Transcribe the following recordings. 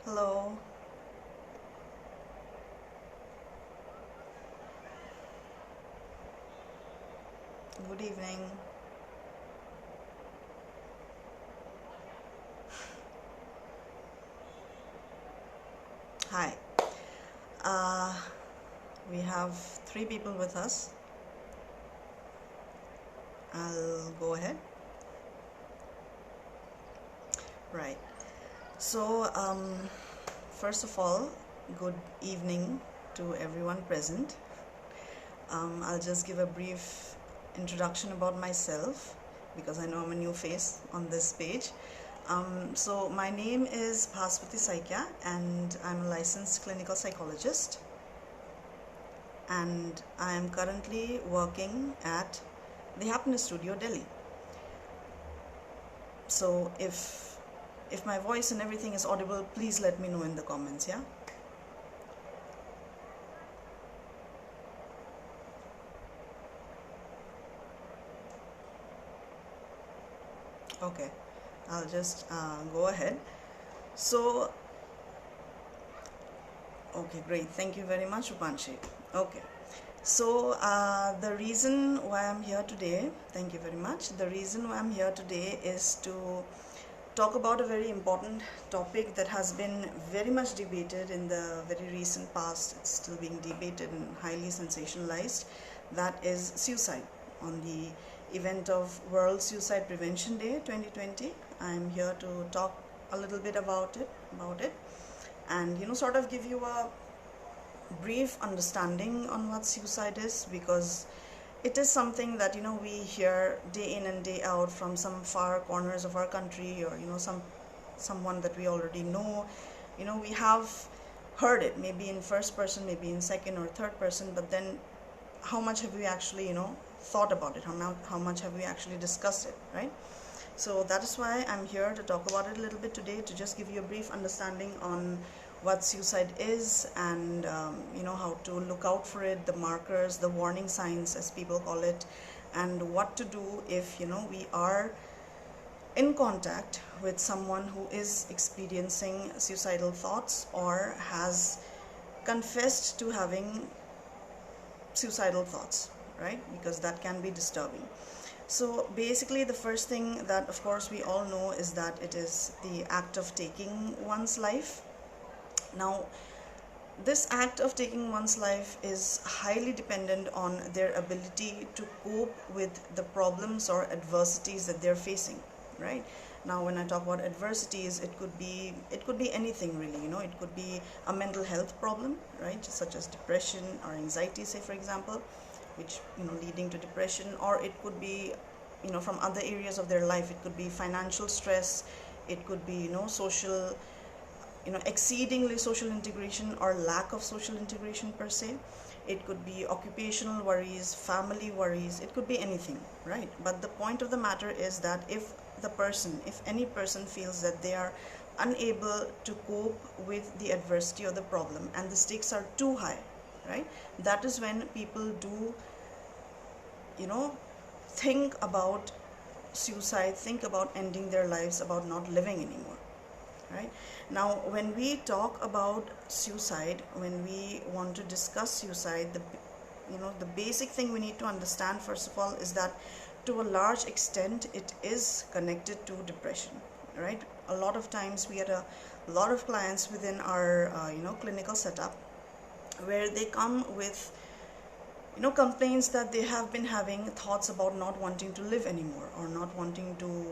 Hello. Good evening. Hi. Uh, we have three people with us. I'll go ahead. Right. So, first of all, good evening to everyone present. I'll just give a brief introduction about myself because I know I'm a new face on this page. So my name is Bhaswati Saikia and I'm a licensed clinical psychologist, and I am currently working at the Happiness Studio, Delhi. So if my voice and everything is audible, please let me know in the comments, yeah? Okay, I'll just go ahead. So, okay, great. Thank you very much, Upanshi. Okay. So, the reason why I'm here today, thank you very much. The reason why I'm here today is to talk about a very important topic that has been very much debated in the very recent past. It's still being debated and highly sensationalized. That is suicide. On the event of World Suicide Prevention Day 2020, I'm here to talk a little bit about it, and sort of give you a brief understanding on what suicide is, because it is something that we hear day in and day out from some far corners of our country, or someone that we already know. We have heard it, maybe in first person, maybe in second or third person, but then how much have we actually thought about it? How much have we actually discussed it, right? So that is why I'm here to talk about it a little bit today, to just give you a brief understanding on what suicide is, and how to look out for it, the markers, the warning signs as people call it, and what to do if we are in contact with someone who is experiencing suicidal thoughts or has confessed to having suicidal thoughts, right? Because that can be disturbing. So basically, the first thing that of course we all know is that it is the act of taking one's life. Now, this act of taking one's life is highly dependent on their ability to cope with the problems or adversities that they're facing, right? Now, when I talk about adversities, it could be anything really. It could be a mental health problem, right, such as depression or anxiety, say for example, which leading to depression, or it could be from other areas of their life. It could be financial stress, it could be social, exceedingly social integration or lack of social integration per se. It could be occupational worries, family worries, it could be anything, right? But the point of the matter is that if any person feels that they are unable to cope with the adversity or the problem, and the stakes are too high, right, that is when people do think about suicide, think about ending their lives, about not living anymore, right? Now, when we talk about suicide, when we want to discuss suicide, the basic thing we need to understand first of all is that to a large extent it is connected to depression, right? A lot of times we had a lot of clients within our clinical setup where they come with complaints that they have been having thoughts about not wanting to live anymore, or not wanting to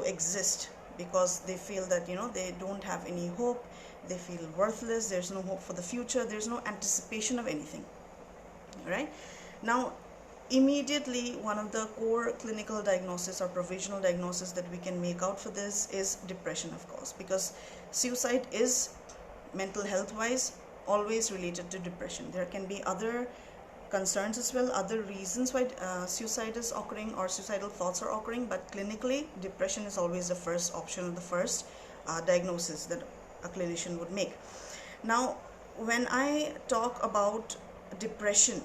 exist, because they feel that they don't have any hope, they feel worthless, there's no hope for the future, there's no anticipation of anything, right? Now, immediately one of the core clinical diagnosis or provisional diagnosis that we can make out for this is depression, of course, because suicide is mental health wise always related to depression. There can be other concerns as well, other reasons why suicide is occurring or suicidal thoughts are occurring, but clinically depression is always the first option or the first diagnosis that a clinician would make. Now, when I talk about depression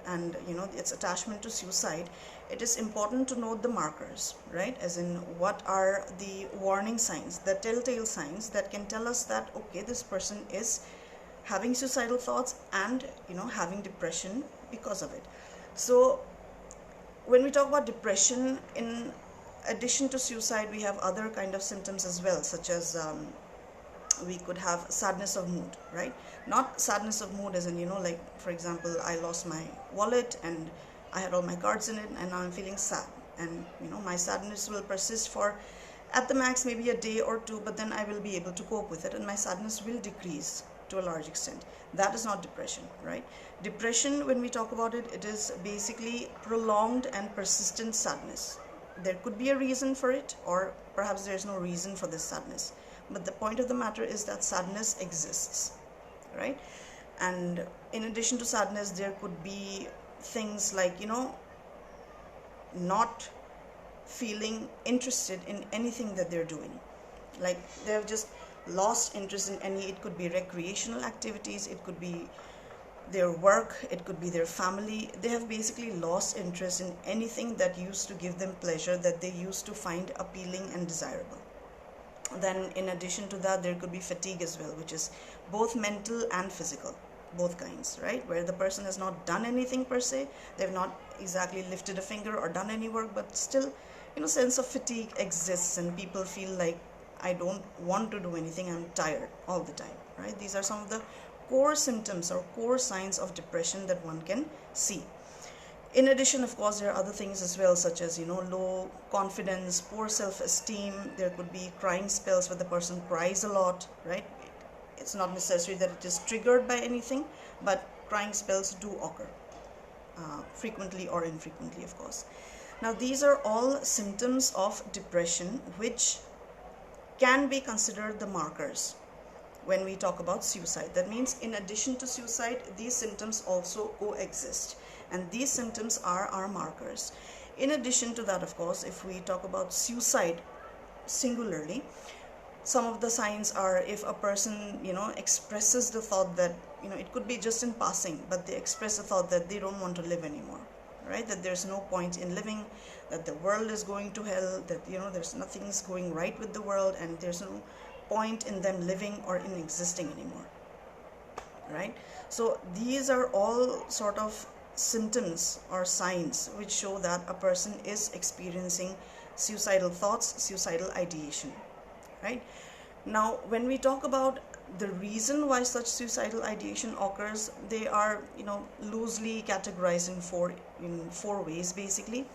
and its attachment to suicide, it is important to note the markers, right? As in, what are the warning signs, the telltale signs that can tell us that, okay, this person is having suicidal thoughts and, having depression because of it. So when we talk about depression, in addition to suicide, we have other kind of symptoms as well, such as we could have sadness of mood, right? Not sadness of mood as in, like, for example, I lost my wallet and I had all my cards in it and now I'm feeling sad, and my sadness will persist for at the max maybe a day or two, but then I will be able to cope with it and my sadness will decrease to a large extent. That is not depression, right? Depression, when we talk about it, it is basically prolonged and persistent sadness. There could be a reason for it, or perhaps there's no reason for this sadness, but the point of the matter is that sadness exists, right? And in addition to sadness, there could be things like, not feeling interested in anything that they're doing, like they've just lost interest in any. It could be recreational activities, it could be their work, it could be their family. They have basically lost interest in anything that used to give them pleasure, that they used to find appealing and desirable. Then in addition to that, there could be fatigue as well, which is both mental and physical, both kinds, right? Where the person has not done anything per se, they've not exactly lifted a finger or done any work, but still, sense of fatigue exists and people feel like, I don't want to do anything, I'm tired all the time, right? These are some of the core symptoms or core signs of depression that one can see. In addition, of course, there are other things as well, such as, low confidence, poor self-esteem. There could be crying spells where the person cries a lot, right? It's not necessary that it is triggered by anything, but crying spells do occur, frequently or infrequently, of course. Now, these are all symptoms of depression, which can be considered the markers when we talk about suicide. That means in addition to suicide, these symptoms also coexist, and these symptoms are our markers. In addition to that, of course, if we talk about suicide singularly, some of the signs are if a person, expresses the thought that, it could be just in passing, but they express the thought that they don't want to live anymore, right? That there's no point in living, that the world is going to hell, that, there's nothing's going right with the world, and there's no point in them living or in existing anymore, right? So these are all sort of symptoms or signs which show that a person is experiencing suicidal thoughts, suicidal ideation, right? Now, when we talk about the reason why such suicidal ideation occurs, they are, loosely categorized in four ways, basically.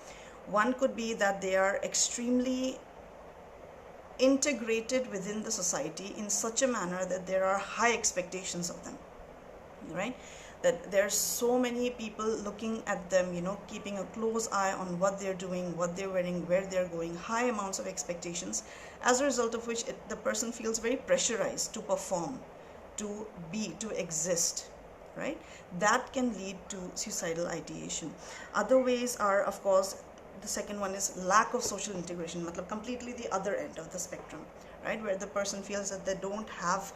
One could be that they are extremely integrated within the society in such a manner that there are high expectations of them, right? That there's so many people looking at them, keeping a close eye on what they're doing, what they're wearing, where they're going, high amounts of expectations, as a result of which the person feels very pressurized to perform, to be, to exist, right? That can lead to suicidal ideation. Other ways are, of course, the second one is lack of social integration, completely the other end of the spectrum, right? Where the person feels that they don't have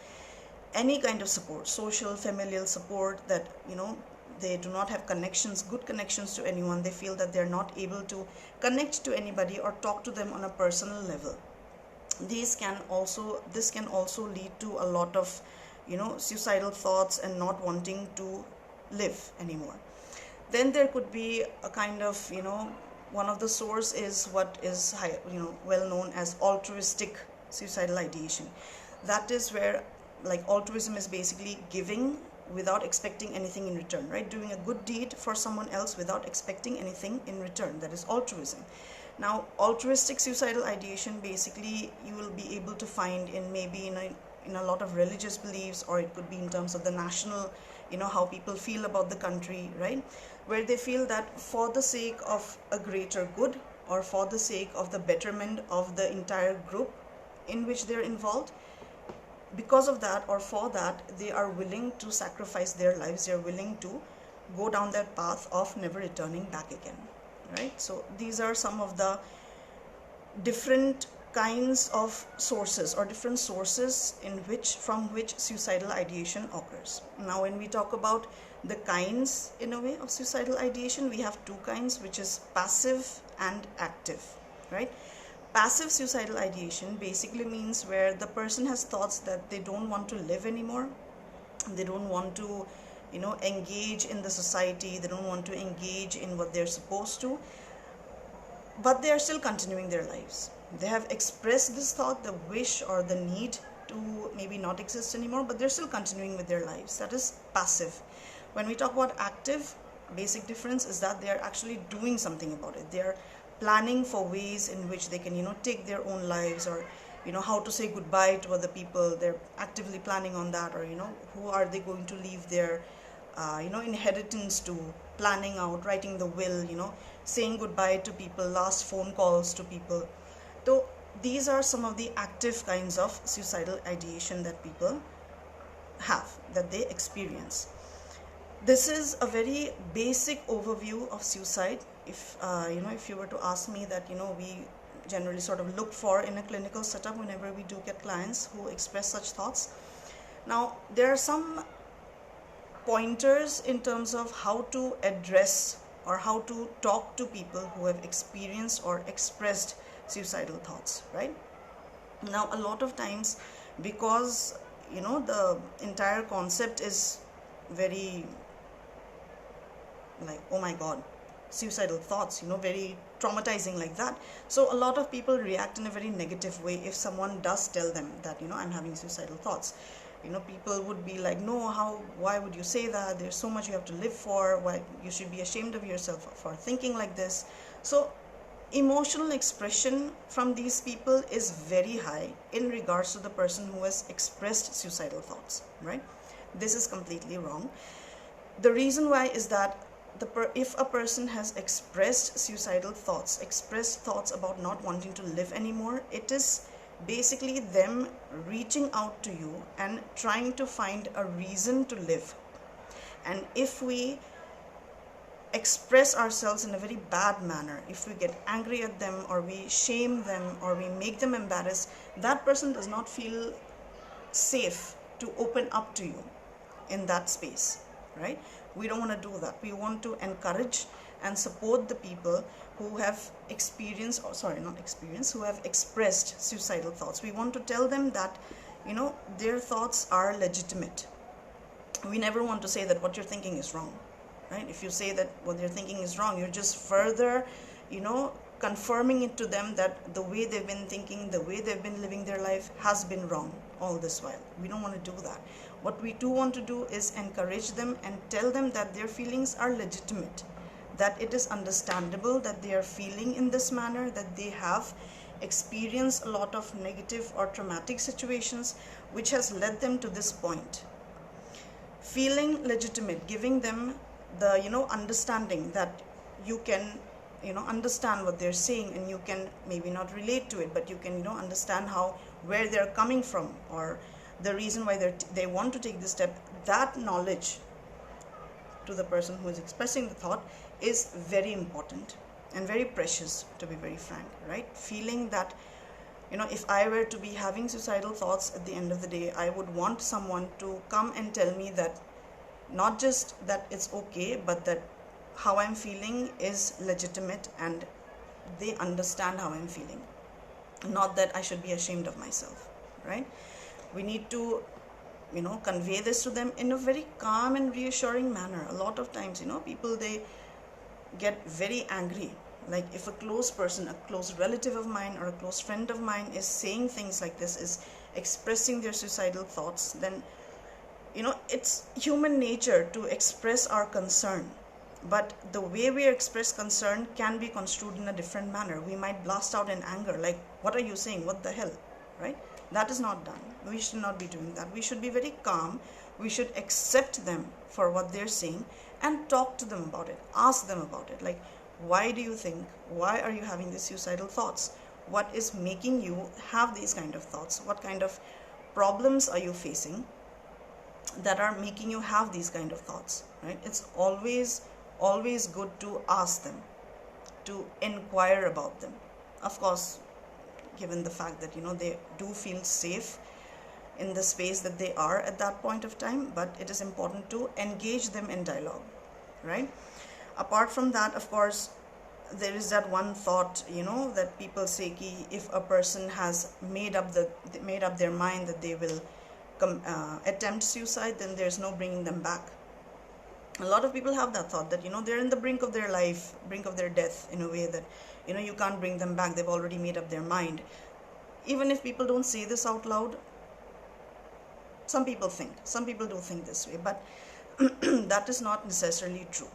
any kind of support, social, familial support, that, they do not have connections, good connections to anyone. They feel that they're not able to connect to anybody or talk to them on a personal level. This can also lead to a lot of, suicidal thoughts and not wanting to live anymore. Then there could be a kind of, one of the source is what is well known as altruistic suicidal ideation. That is where, like, altruism is basically giving without expecting anything in return, right? Doing a good deed for someone else without expecting anything in return. That is altruism. Now, altruistic suicidal ideation, basically, you will be able to find in maybe in a lot of religious beliefs, or it could be in terms of the national, how people feel about the country, right? Where they feel that for the sake of a greater good, or for the sake of the betterment of the entire group in which they're involved, because of that or for that, they are willing to sacrifice their lives. They're willing to go down that path of never returning back again, right? So these are some of the different kinds of sources or different sources from which suicidal ideation occurs. Now, when we talk about the kinds in a way of suicidal ideation, we have two kinds, which is passive and active, right? Passive suicidal ideation basically means where the person has thoughts that they don't want to live anymore, they don't want to engage in the society, they don't want to engage in what they're supposed to, but they are still continuing their lives. They have expressed this thought, the wish or the need to maybe not exist anymore, but they're still continuing with their lives. That is passive. When we talk about active, basic difference is that they are actually doing something about it. They are planning for ways in which they can take their own lives, or how to say goodbye to other people. They're actively planning on that, or who are they going to leave their inheritance to, planning out, writing the will, saying goodbye to people, last phone calls to people. So these are some of the active kinds of suicidal ideation that people have, that they experience. This is a very basic overview of suicide. If if you were to ask me that we generally sort of look for in a clinical setup whenever we do get clients who express such thoughts. Now, there are some pointers in terms of how to address or how to talk to people who have experienced or expressed suicidal thoughts, right? Now, a lot of times, because the entire concept is very like, oh my god, suicidal thoughts, very traumatizing like that. So a lot of people react in a very negative way if someone does tell them that I'm having suicidal thoughts. People would be like, no, why would you say that? There's so much you have to live for. Why you should be ashamed of yourself for thinking like this. So emotional expression from these people is very high in regards to the person who has expressed suicidal thoughts, right? This is completely wrong. The reason why is that if a person has expressed suicidal thoughts, expressed thoughts about not wanting to live anymore, it is basically them reaching out to you and trying to find a reason to live. And if we express ourselves in a very bad manner, if we get angry at them, or we shame them, or we make them embarrassed, that person does not feel safe to open up to you in that space, right? We don't want to do that. We want to encourage and support the people who have who have expressed suicidal thoughts. We want to tell them that their thoughts are legitimate. We never want to say that what you're thinking is wrong, right? If you say that what they're thinking is wrong, you're just further confirming it to them that the way they've been thinking, the way they've been living their life has been wrong all this while. We don't want to do that. What we do want to do is encourage them and tell them that their feelings are legitimate, that it is understandable that they are feeling in this manner, that they have experienced a lot of negative or traumatic situations which has led them to this point. Feeling legitimate, giving them the understanding that you can understand what they're saying, and you can maybe not relate to it, but you can understand where they're coming from, or the reason why they want to take this step. That knowledge to the person who is expressing the thought is very important and very precious, to be very frank, right? Feeling that if I were to be having suicidal thoughts at the end of the day, I would want someone to come and tell me that not just that it's okay, but that how I'm feeling is legitimate and they understand how I'm feeling, not that I should be ashamed of myself, right? We need to convey this to them in a very calm and reassuring manner. A lot of times people, they get very angry. Like if a close person, a close relative of mine or a close friend of mine is saying things like this, is expressing their suicidal thoughts, then it's human nature to express our concern. But the way we express concern can be construed in a different manner. We might blast out in anger, like, what are you saying? What the hell? Right? That is not done. We should not be doing that. We should be very calm. We should accept them for what they're saying and talk to them about it. Ask them about it. Like, why do you think? Why are you having these suicidal thoughts? What is making you have these kind of thoughts? What kind of problems are you facing that are making you have these kind of thoughts? Right? It's always good to ask them, to inquire about them. Of course, given the fact that they do feel safe in the space that they are at that point of time, but it is important to engage them in dialogue, right? Apart from that, of course, there is that one thought, that people say ki if a person has made up their mind that they will attempt suicide, then there's no bringing them back. A lot of people have that thought that they're in the brink of their life, brink of their death, in a way that you can't bring them back. They've already made up their mind. Even if people don't say this out loud, some people do think this way, but that is not necessarily true,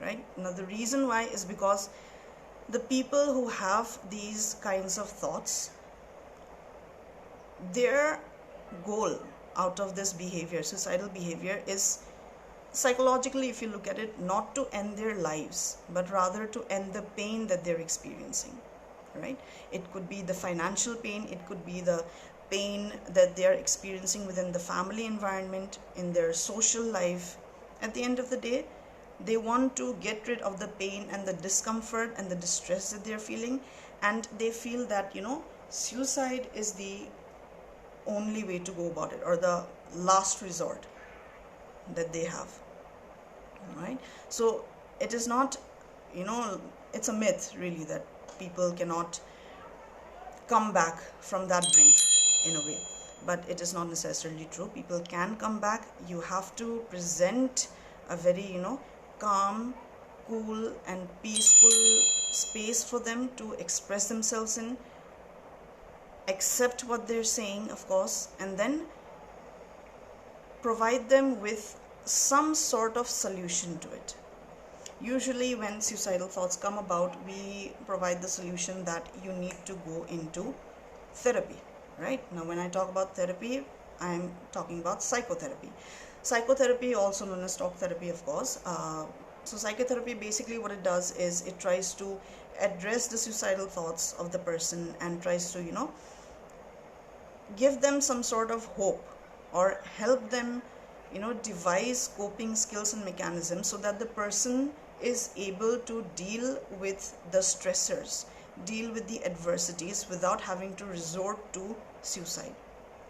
right? Now the reason why is because the people who have these kinds of thoughts, their goal out of this behavior, suicidal behavior, is psychologically, if you look at it, not to end their lives, but rather to end the pain that they're experiencing, right? It could be the financial pain, it could be the pain that they're experiencing within the family environment, in their social life. At the end of the day, they want to get rid of the pain and the discomfort and the distress that they're feeling, and they feel that suicide is the only way to go about it, or the last resort that they have, right? So it is not, it's a myth really that people cannot come back from that brink, in a way, but it is not necessarily true. People can come back. You have to present a very calm, cool and peaceful space for them to express themselves in, accept what they're saying, of course, and then provide them with some sort of solution to it. Usually when suicidal thoughts come about, we provide the solution that you need to go into therapy, right? Now when I talk about therapy, I'm talking about psychotherapy. Psychotherapy, also known as talk therapy, of course. So psychotherapy, basically what it does is it tries to address the suicidal thoughts of the person and tries to give them some sort of hope, or help them devise coping skills and mechanisms so that the person is able to deal with the stressors, deal with the adversities without having to resort to suicide,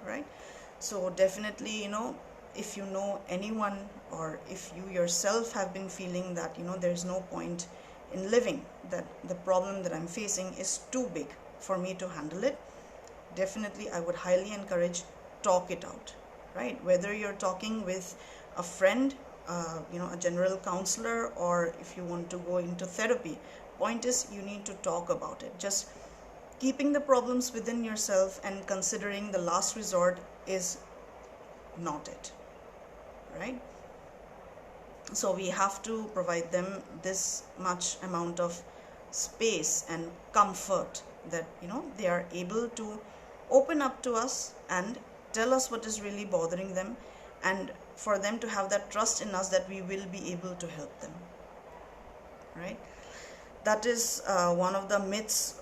right? So definitely, if you know anyone, or if you yourself have been feeling that there's no point in living, that the problem that I'm facing is too big for me to handle it, definitely I would highly encourage, talk it out, right? Whether you're talking with a friend, a general counselor, or if you want to go into therapy, point is you need to talk about it. Just keeping the problems within yourself and considering the last resort is not it, right? So we have to provide them this much amount of space and comfort that they are able to open up to us and tell us what is really bothering them, and for them to have that trust in us that we will be able to help them, right? That is one of the myths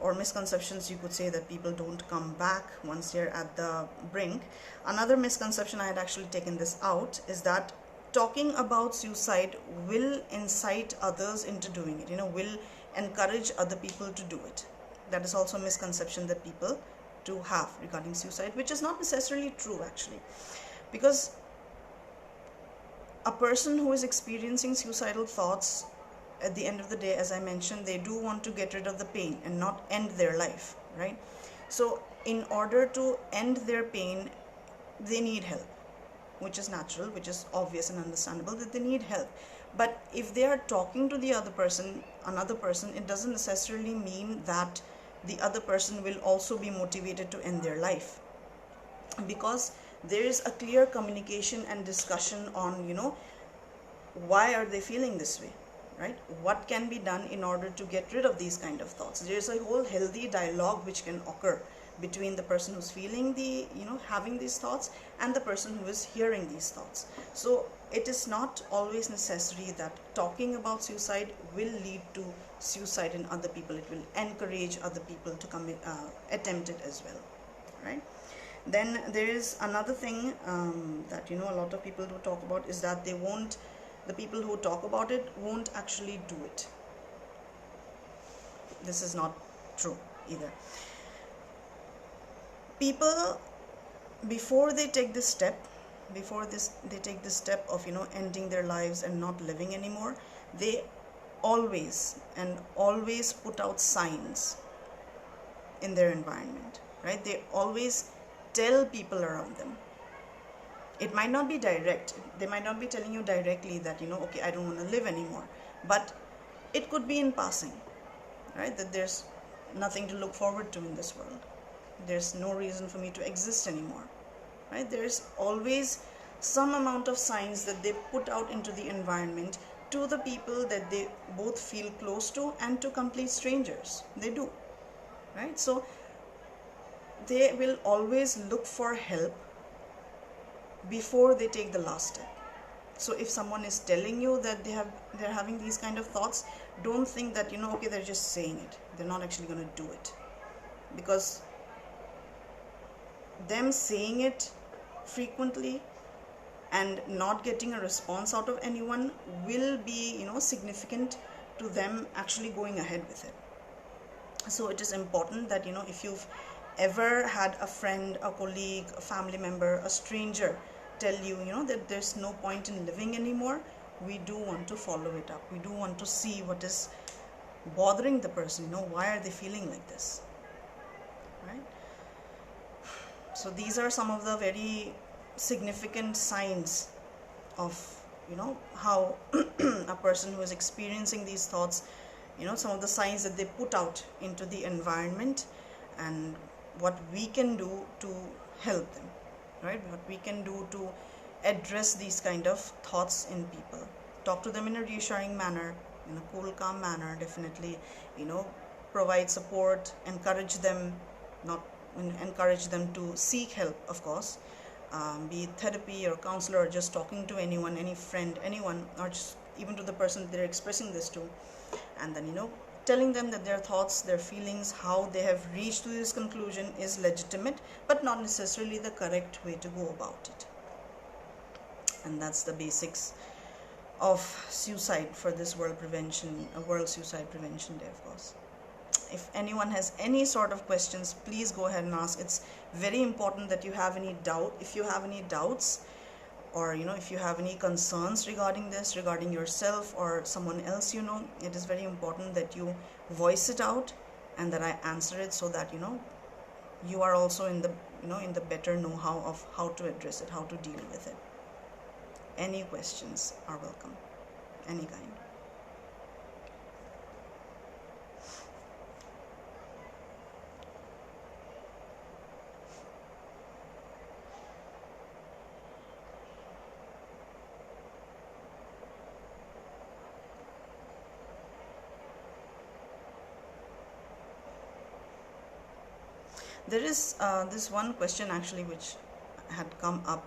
or misconceptions, you could say, that people don't come back once they're at the brink. Another misconception, I had actually taken this out, is that talking about suicide will incite others into doing it, will encourage other people to do it. That is also a misconception that people do have regarding suicide, which is not necessarily true actually, because a person who is experiencing suicidal thoughts, at the end of the day, as I mentioned, they do want to get rid of the pain and not end their life, right? So in order to end their pain, they need help, which is natural, which is obvious and understandable that they need help. But if they are talking to the another person, it doesn't necessarily mean that the other person will also be motivated to end their life, because there is a clear communication and discussion on why are they feeling this way, right? What can be done in order to get rid of these kind of thoughts? There is a whole healthy dialogue which can occur between the person who's feeling the having these thoughts and the person who is hearing these thoughts. So it is not always necessary that talking about suicide will lead to suicide in other people. It will encourage other people to attempt it as well, right? Then there is another thing that a lot of people do talk about, is that the people who talk about it won't actually do it. This is not true either. People, before they take this step, they take this step of ending their lives and not living anymore, they always put out signs in their environment, right? They always tell people around them. It might not be direct, they might not be telling you directly that okay, I don't want to live anymore, but it could be in passing, right? That there's nothing to look forward to in this world, there's no reason for me to exist anymore, right? There's always some amount of signs that they put out into the environment to the people that they both feel close to and to complete strangers. They do, right? So they will always look for help before they take the last step. So if someone is telling you that they're having these kind of thoughts, don't think that okay, they're just saying it, they're not actually going to do it, because them saying it frequently and not getting a response out of anyone will be significant to them actually going ahead with it. So it is important that if you've ever had a friend, a colleague, a family member, a stranger tell you that there's no point in living anymore, we do want to follow it up. We do want to see what is bothering the person, why are they feeling like this, right? So these are some of the very significant signs of how a person who is experiencing these thoughts, some of the signs that they put out into the environment, and what we can do to help them, right? What we can do to address these kind of thoughts in people. Talk to them in a reassuring manner, in a cool, calm manner, definitely, provide support, encourage them to seek help, of course, be it therapy or counselor or just talking to anyone, any friend, anyone, or just even to the person they're expressing this to, and then telling them that their thoughts, their feelings, how they have reached to this conclusion is legitimate, but not necessarily the correct way to go about it. And that's the basics of suicide for this World Suicide Prevention Day, of course. If anyone has any sort of questions, please go ahead and ask. It's very important that you have any doubt. If you have any doubts, or if you have any concerns regarding this, regarding yourself or someone else, it is very important that you voice it out and that I answer it, so that you are also in the better know-how of how to address it, how to deal with it. Any questions are welcome, any kind. There is this one question actually which had come up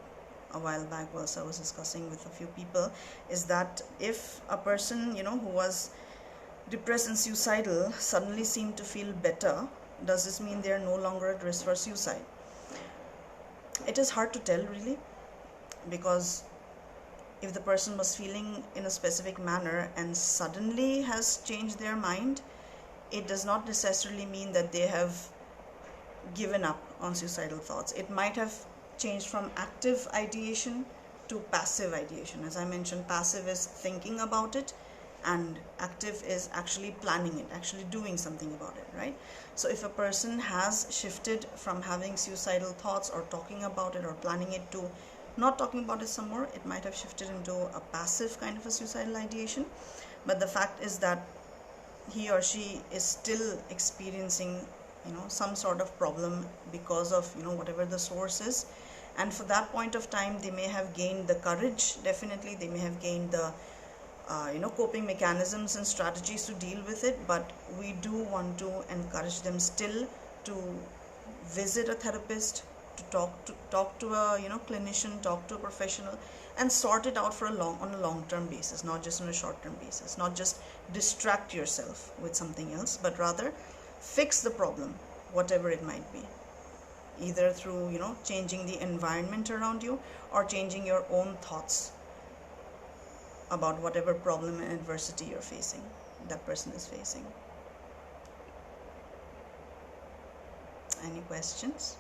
a while back whilst I was discussing with a few people, is that if a person who was depressed and suicidal suddenly seemed to feel better, does this mean they are no longer at risk for suicide? It is hard to tell, really, because if the person was feeling in a specific manner and suddenly has changed their mind, it does not necessarily mean that they have given up on suicidal thoughts. It might have changed from active ideation to passive ideation. As I mentioned, passive is thinking about it, and active is actually planning it, actually doing something about it, right? So if a person has shifted from having suicidal thoughts or talking about it or planning it to not talking about it some more, it might have shifted into a passive kind of a suicidal ideation. But the fact is that he or she is still experiencing some sort of problem because of whatever the source is, and for that point of time they may have gained the courage, definitely they may have gained the coping mechanisms and strategies to deal with it, but we do want to encourage them still to visit a therapist, to talk to a clinician, talk to a professional, and sort it out on a long-term basis, not just on a short-term basis. Not just distract yourself with something else, but rather fix the problem, whatever it might be, either through changing the environment around you or changing your own thoughts about whatever problem and adversity you're facing, that person is facing. Any questions?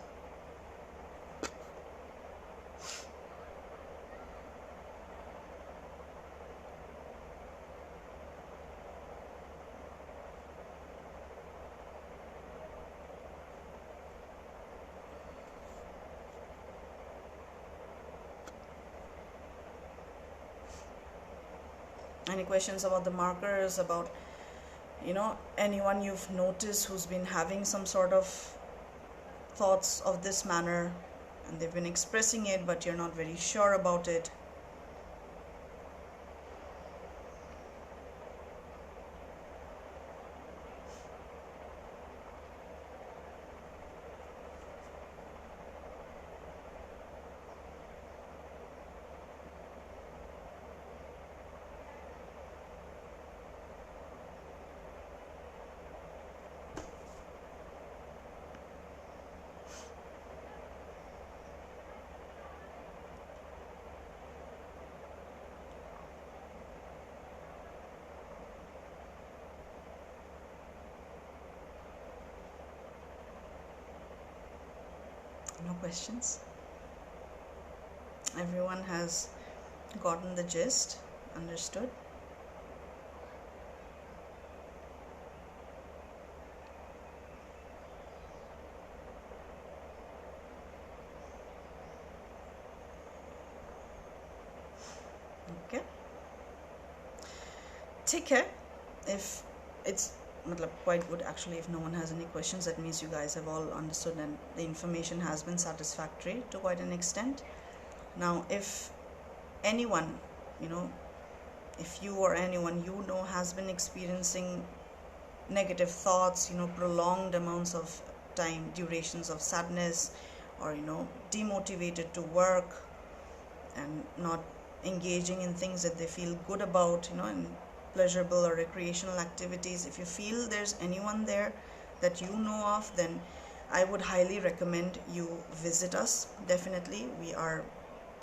Any questions about the markers, about, you know, anyone you've noticed who's been having some sort of thoughts of this manner and they've been expressing it but you're not very sure about it? No questions? Everyone has gotten the gist, understood? Okay. Take care. If it's quite good actually, if no one has any questions, that means you guys have all understood and the information has been satisfactory to quite an extent. Now if anyone, you know, if you or anyone you know has been experiencing negative thoughts, you know, prolonged amounts of time, durations of sadness, or, you know, demotivated to work and not engaging in things that they feel good about, you know, and pleasurable or recreational activities, if you feel there's anyone there that you know of, then I would highly recommend you visit us. Definitely, we are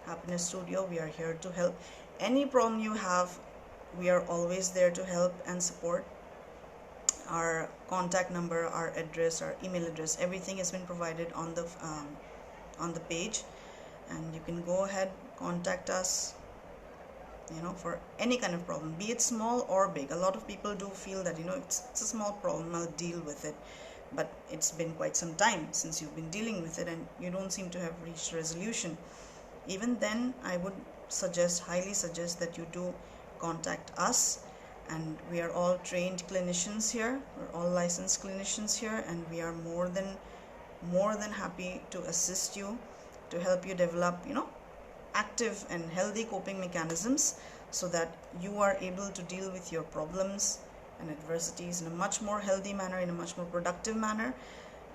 Happiness Studio. We are here to help. Any problem you have, we are always there to help and support. Our contact number, our address, our email address, everything has been provided on the page, and you can go ahead, contact us, you know, for any kind of problem, be it small or big. A lot of people do feel that, you know, it's a small problem, I'll deal with it, but it's been quite some time since you've been dealing with it and you don't seem to have reached resolution. Even then, I would highly suggest that you do contact us, and we are all trained clinicians here, we're all licensed clinicians here, and we are more than happy to assist you, to help you develop, you know, active and healthy coping mechanisms so that you are able to deal with your problems and adversities in a much more healthy manner, in a much more productive manner,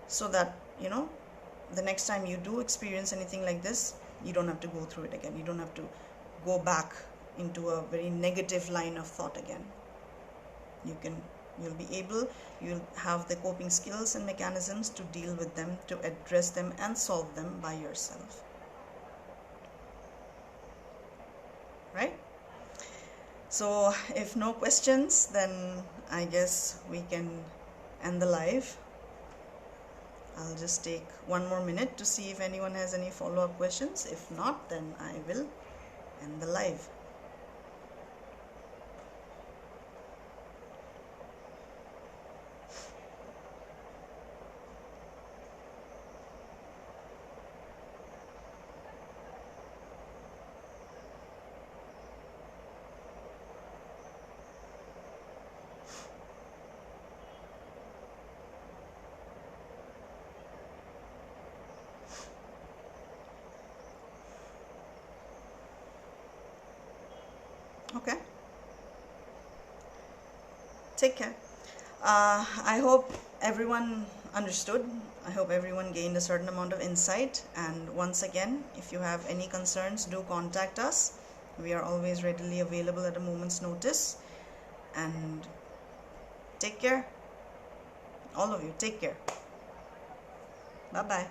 so that, you know, the next time you do experience anything like this, you don't have to go through it again. You don't have to go back into a very negative line of thought again. You'll have the coping skills and mechanisms to deal with them, to address them and solve them by yourself. Right? So if no questions, then I guess we can end the live. I'll just take one more minute to see if anyone has any follow-up questions. If not, then I will end the live. Okay. Take care. I hope everyone understood. I hope everyone gained a certain amount of insight. And once again, if you have any concerns, do contact us. We are always readily available at a moment's notice. And take care. All of you, take care. Bye-bye.